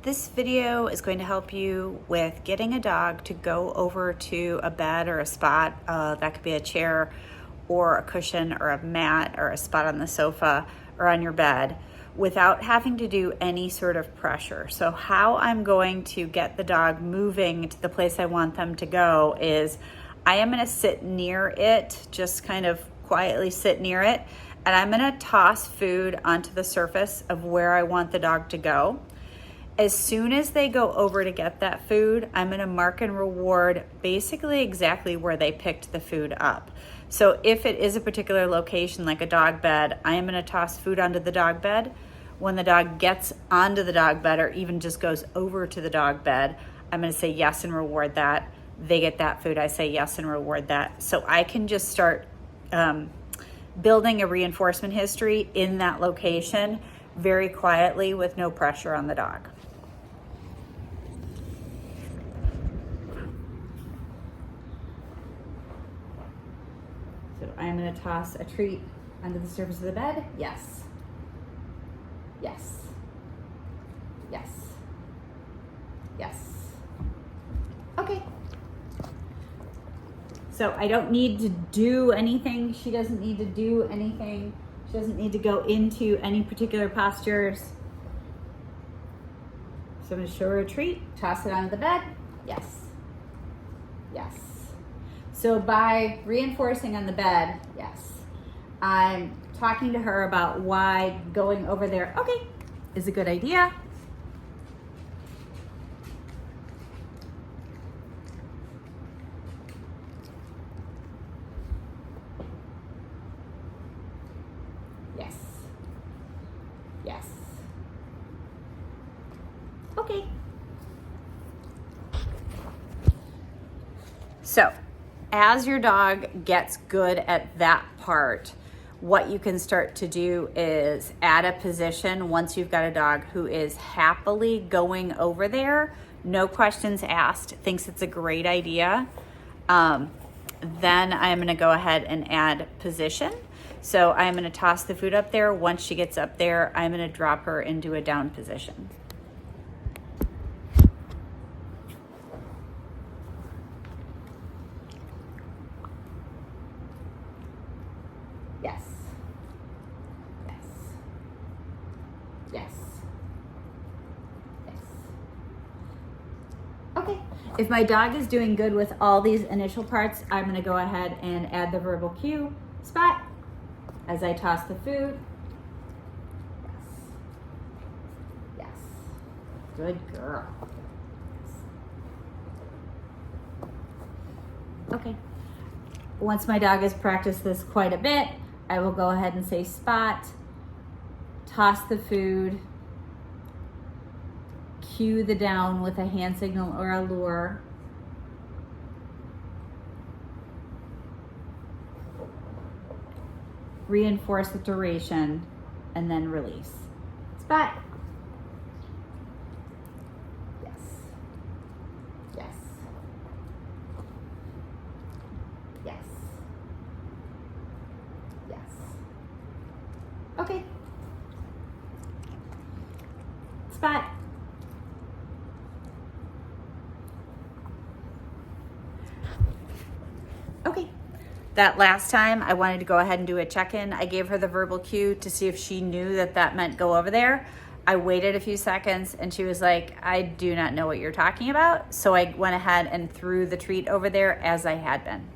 This video is going to help you with getting a dog to go over to a bed or a spot. That could be a chair or a cushion or a mat or a spot on the sofa or on your bed without having to do any sort of pressure. So how I'm going to get the dog moving to the place I want them to go is I am going to sit near it, just kind of quietly sit near it, and I'm going to toss food onto the surface of where I want the dog to go. As soon as they go over to get that food, I'm going to mark and reward basically exactly where they picked the food up. So if it is a particular location like a dog bed, I am going to toss food onto the dog bed. When the dog gets onto the dog bed or even just goes over to the dog bed, I'm going to say yes and reward that. They get that food, I say yes and reward that. So I can just start building a reinforcement history in that location very quietly with no pressure on the dog. So I'm going to toss a treat onto the surface of the bed. Yes. Yes. Yes. Yes. Okay. So I don't need to do anything. She doesn't need to do anything. She doesn't need to go into any particular postures. So I'm going to show her a treat, toss it onto the bed. Yes. Yes. So by reinforcing on the bed, yes, I'm talking to her about why going over there, okay, is a good idea. Yes. Yes. Okay. So, as your dog gets good at that part, what you can start to do is add a position once you've got a dog who is happily going over there, no questions asked, thinks it's a great idea. Then I'm going to go ahead and add position. So I'm going to toss the food up there. Once she gets up there, I'm going to drop her into a down position. Yes. Yes. Yes. Yes. Okay. If my dog is doing good with all these initial parts, I'm going to go ahead and add the verbal cue spot as I toss the food. Yes. Yes. Good girl. Yes. Okay. Once my dog has practiced this quite a bit, I will go ahead and say spot, toss the food, cue the down with a hand signal or a lure. Reinforce the duration, and then release. Spot. Yes. Yes. Yes. Yes. Okay. Spot. Okay. That last time, I wanted to go ahead and do a check-in. I gave her the verbal cue to see if she knew that that meant go over there. I waited a few seconds and she was like, I do not know what you're talking about. So I went ahead and threw the treat over there as I had been.